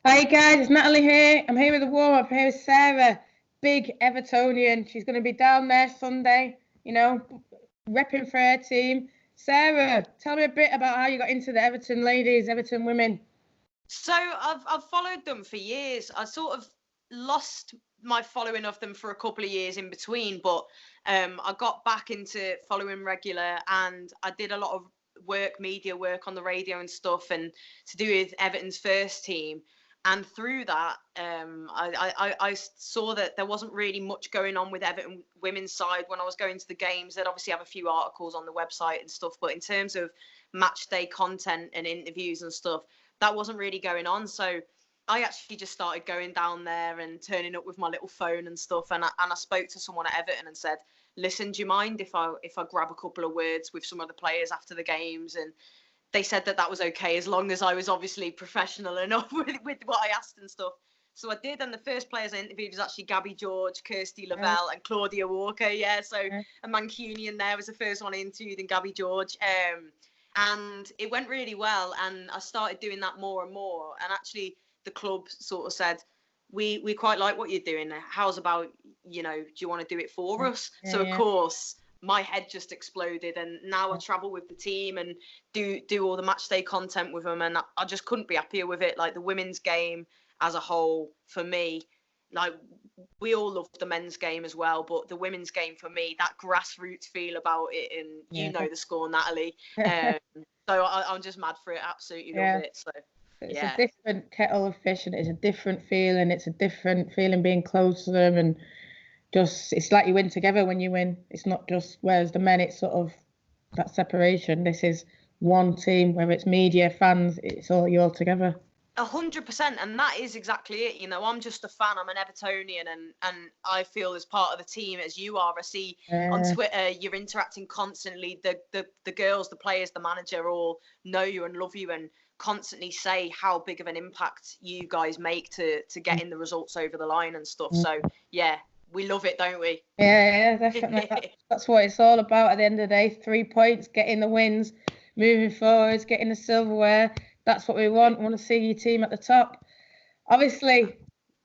Hi guys, it's Natalie here. I'm here with the warm-up. I'm here with Sarah, big Evertonian. She's going to be down there Sunday, repping for her team. Sarah, tell me a bit about how you got into the Everton ladies, Everton women. So I've followed them for years. I sort of lost my following of them for a couple of years in between, but I got back into following regular, and I did a lot of media work on the radio and stuff, and to do with Everton's first team. And through that, I saw that there wasn't really much going on with Everton women's side when I was going to the games. They'd obviously have a few articles on the website and stuff, but in terms of match day content and interviews and stuff, that wasn't really going on. So I actually just started going down there and turning up with my little phone and stuff. And I spoke to someone at Everton and said, listen, do you mind if I grab a couple of words with some of the players after the games? And they said that was okay, as long as I was obviously professional enough with what I asked and stuff. So I did, and the first players I interviewed was actually Gabby George, Kirsty Lavelle, and Claudia Walker. Yeah, so a Mancunian there was the first one I interviewed, and Gabby George. And it went really well, and I started doing that more and more. And actually, the club sort of said, we quite like what you're doing. How's about, do you want to do it for us? So of course, my head just exploded, and now I travel with the team and do all the match day content with them, and I just couldn't be happier with it. Like, the women's game as a whole, for me, like, we all love the men's game as well, but the women's game, for me, that grassroots feel about it, and you know the score, Natalie. So I'm just mad for it. Absolutely love it. So it's a different kettle of fish, and it's a different feeling. It's a different feeling being close to them, and just, it's like you win together when you win. It's not just, whereas the men, it's sort of that separation. This is one team, whether it's media, fans, it's all, you're all together. 100%, and that is exactly it. I'm just a fan. I'm an Evertonian, and I feel as part of the team as you are. I see on Twitter you're interacting constantly. The girls, the players, the manager all know you and love you, and constantly say how big of an impact you guys make to getting the results over the line and stuff. So yeah, we love it, don't we? Yeah, definitely. That's what it's all about at the end of the day. 3 points, getting the wins, moving forwards, getting the silverware. That's what we want. We want to see your team at the top. Obviously,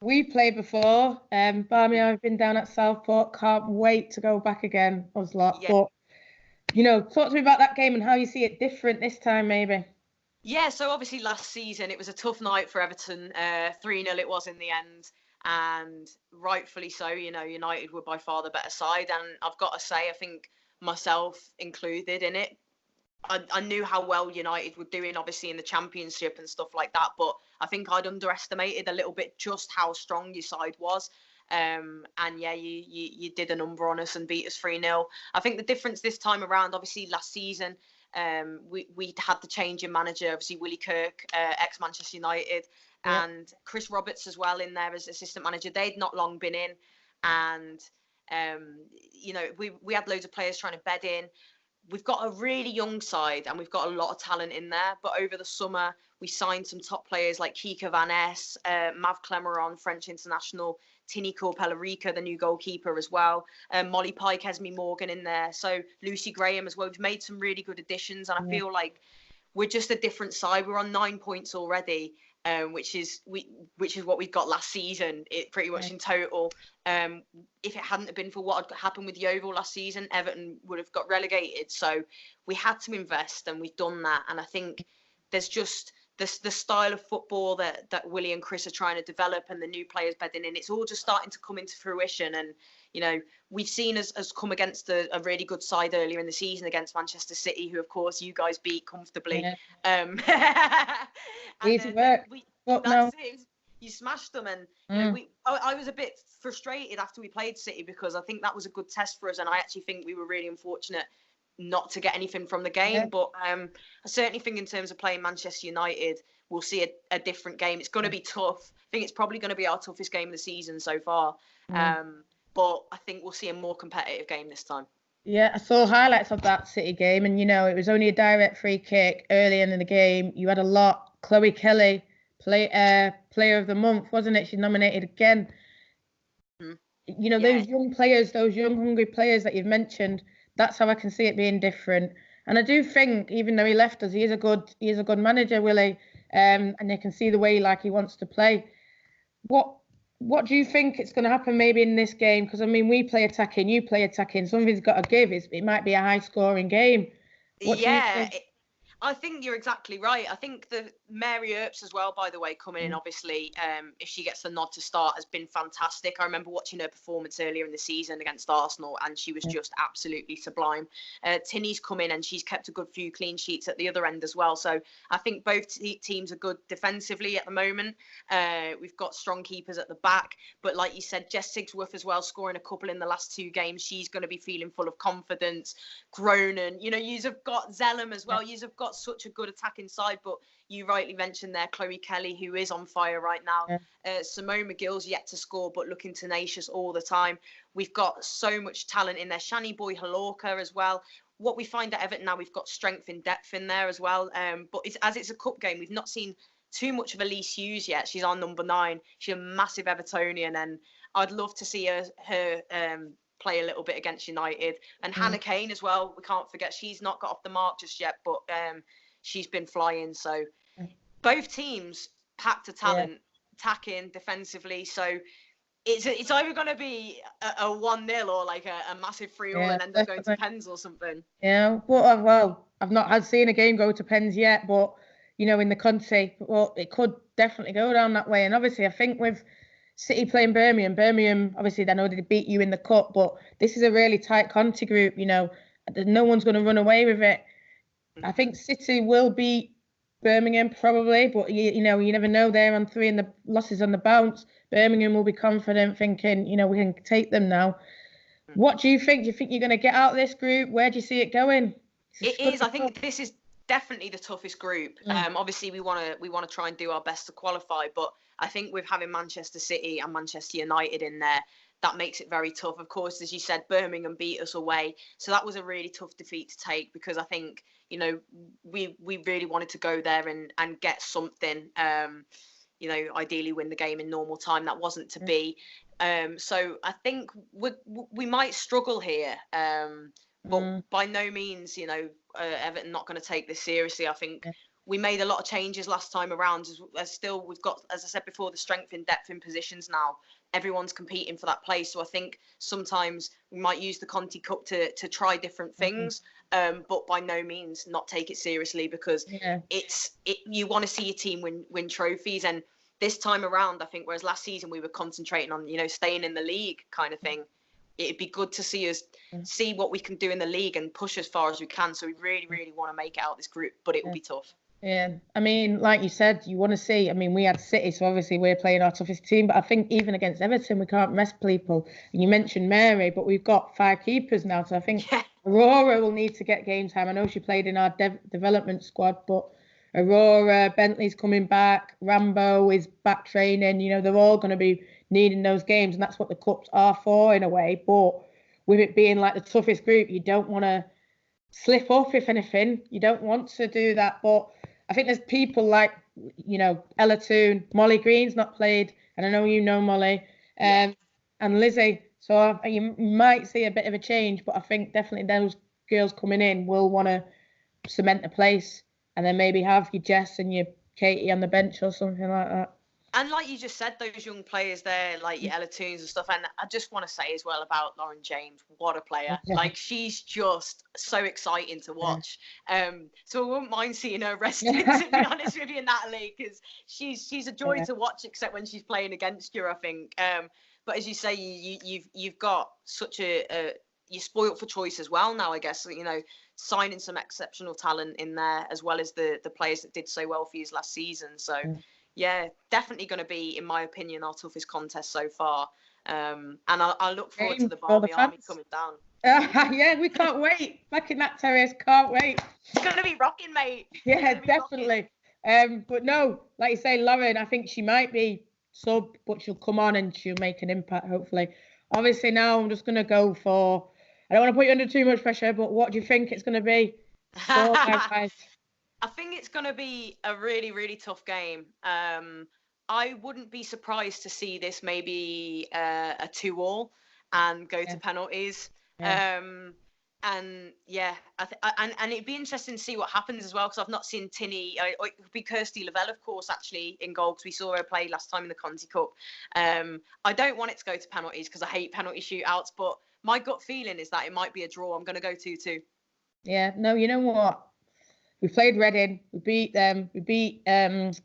we played before. Barmy, I've been down at Southport. Can't wait to go back again, us lot. Yeah. But, talk to me about that game and how you see it different this time, maybe. Yeah, so obviously last season, it was a tough night for Everton. 3-0 it was in the end. And rightfully so, United were by far the better side. And I've got to say, I think myself included in it, I knew how well United were doing, obviously, in the Championship and stuff like that. But I think I'd underestimated a little bit just how strong your side was. And yeah, you did a number on us and beat us 3-0. I think the difference this time around, obviously last season, we had the change in manager, obviously Willie Kirk, ex-Manchester United, and Chris Roberts as well in there as assistant manager. They'd not long been in, and we had loads of players trying to bed in. We've got a really young side, and we've got a lot of talent in there. But over the summer, we signed some top players like Kika Van Ness, Mav Clemeron, French international, Tini Corpellarica, the new goalkeeper as well, Molly Pike, Esme Morgan in there. So Lucy Graham as well. We've made some really good additions, and I feel like we're just a different side. We're on 9 points already, which is what we got last season. It pretty much in total. If it hadn't have been for what had happened with the Oval last season, Everton would have got relegated. So we had to invest, and we've done that. And I think there's just the style of football that Willie and Chris are trying to develop, and the new players bedding in. It's all just starting to come into fruition. And we've seen us come against a really good side earlier in the season against Manchester City, who of course you guys beat comfortably. Easy work. You smashed them, and I was a bit frustrated after we played City, because I think that was a good test for us, and I actually think we were really unfortunate not to get anything from the game. But I certainly think in terms of playing Manchester United, we'll see a different game. It's going to be tough. I think it's probably going to be our toughest game of the season so far. But I think we'll see a more competitive game this time. Yeah, I saw highlights of that City game, and it was only a direct free kick early in the game. You had a lot. Chloe Kelly, player of the month, wasn't it? She's nominated again. Those young players, those young hungry players that you've mentioned, that's how I can see it being different. And I do think, even though he left us, he is a good manager, Willie. and they can see the way like he wants to play. What do you think it's going to happen maybe in this game? Because I mean, we play attacking, you play attacking. Something's got to give. It might be a high-scoring game. What do you think? I think you're exactly right. I think the Mary Earps as well, by the way, coming in, obviously, if she gets the nod to start, has been fantastic. I remember watching her performance earlier in the season against Arsenal, and she was just absolutely sublime. Tinny's come in, and she's kept a good few clean sheets at the other end as well. So I think both teams are good defensively at the moment. We've got strong keepers at the back. But like you said, Jess Sigsworth as well, scoring a couple in the last 2 games. She's going to be feeling full of confidence. Groningen, you've got Zellum as well. You've got such a good attacking side, but you rightly mentioned there Chloe Kelly, who is on fire right now. Simone McGill's yet to score, but looking tenacious all the time. We've got so much talent in there. Shani Boy Halorka as well. What we find at Everton now, we've got strength in depth in there as well. But as it's a cup game, we've not seen too much of Elise Hughes yet. She's on number 9. She's a massive Evertonian, and I'd love to see her play a little bit against United. And Hannah Kane as well, we can't forget, she's not got off the mark just yet, but she's been flying. So both teams packed a talent, attacking, defensively. So it's either going to be a 1-0 or like a massive 3-all and end up going to pens or something. Yeah, well, I've not seen a game go to pens yet, but in the country, well, it could definitely go down that way. And obviously, I think with City playing Birmingham, obviously, I know they beat you in the cup, but this is a really tight Conti group, no one's going to run away with it. I think City will beat Birmingham probably, but you never know. They're on 3 and the losses on the bounce. Birmingham will be confident, thinking, we can take them now. What do you think? Do you think you're going to get out of this group? Where do you see it going? It is. I think this is definitely the toughest group. Obviously, we want to try and do our best to qualify, but I think with having Manchester City and Manchester United in there, that makes it very tough. Of course, as you said, Birmingham beat us away, so that was a really tough defeat to take, because I think we really wanted to go there and get something. Ideally win the game in normal time. That wasn't to be. So I think we might struggle here. But by no means, Everton not going to take this seriously. I think we made a lot of changes last time around. Still, we've got, as I said before, the strength in depth in positions now. Everyone's competing for that place. So I think sometimes we might use the Conti Cup to try different things, but by no means not take it seriously, because you want to see your team win trophies. And this time around, I think, whereas last season we were concentrating on, staying in the league kind of thing, it'd be good to see us see what we can do in the league and push as far as we can. So we really, really want to make it out this group, but it will be tough. Yeah, I mean, like you said, you want to see. I mean, we had City, so obviously we're playing our toughest team. But I think even against Everton, we can't rest people. And you mentioned Mary, but we've got 5 keepers now. So I think Aurora will need to get game time. I know she played in our development squad, but Aurora, Bentley's coming back, Rambo is back training. They're all going to be needing those games, and that's what the cups are for in a way. But with it being like the toughest group, you don't want to slip up, if anything. You don't want to do that. But I think there's people like, Ella Toon, Molly Green's not played, and I know Molly, and Lizzie. So you might see a bit of a change, but I think definitely those girls coming in will want to cement the place, and then maybe have your Jess and your Katie on the bench or something like that. And like you just said, those young players there, like your Ella Toons and stuff. And I just want to say as well about Lauren James, what a player. Like, she's just so exciting to watch. So I wouldn't mind seeing her rested, to be honest with you, Natalie, because she's a joy to watch, except when she's playing against you, I think. But as you say, you've got such you're spoilt for choice as well now, I guess, signing some exceptional talent in there, as well as the players that did so well for you last season. So yeah, definitely going to be, in my opinion, our toughest contest so far. And I look forward to the Barmy Army coming down. Yeah, we can't wait. Back in that terrace, can't wait. It's going to be rocking, mate. Yeah, definitely. But no, like you say, Lauren, I think she might be sub, but she'll come on and she'll make an impact, hopefully. Obviously, now I'm just going to go for, I don't want to put you under too much pressure, but what do you think it's going to be? I think it's going to be a really, really tough game. I wouldn't be surprised to see this maybe a 2-all and go to penalties. And yeah, and it'd be interesting to see what happens as well, because I've not seen Tinny. It would be Kirsty Lavelle, of course, actually in goal, because we saw her play last time in the Conti Cup. I don't want it to go to penalties because I hate penalty shootouts, but my gut feeling is that it might be a draw. I'm going to go 2-2. Yeah, no, you know what? We played Reading, we beat them, we beat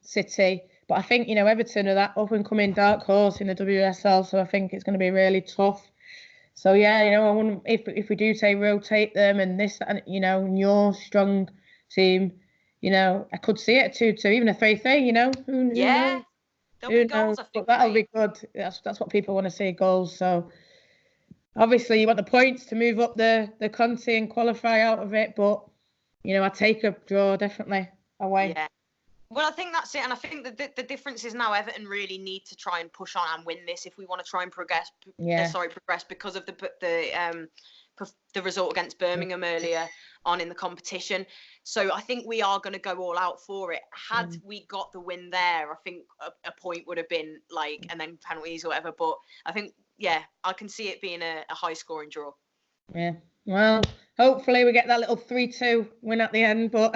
City, but I think, you know, Everton are that up and coming dark horse in the WSL, so I think it's going to be really tough. So yeah, you know, I wouldn't, if we do say rotate them and this, and you know, and your strong team, you know, I could see it 2-2, even a 3-3. You know, who knows? There'll be goals, I think. But that'll be good. That's what people want to see, goals. So obviously you want the points to move up the Conti and qualify out of it, but you know, I take a draw definitely away. Yeah. Well, I think that's it, and I think that the difference is now Everton really need to try and push on and win this if we want to try and progress. Progress because of the result against Birmingham earlier on in the competition. So I think we are going to go all out for it. Had we got the win there, I think a point would have been like, and then penalties or whatever. But I think, yeah, I can see it being a high scoring draw. Yeah. Well, hopefully we get that little 3-2 win at the end, but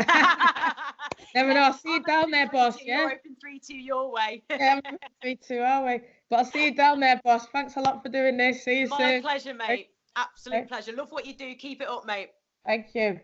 never know. I'll see you down there, boss. Yeah. You're open 3-2 your way. Yeah, 3-2 our way. But I'll see you down there, boss. Thanks a lot for doing this. See you soon. My pleasure, mate. Absolute pleasure. Love what you do. Keep it up, mate. Thank you.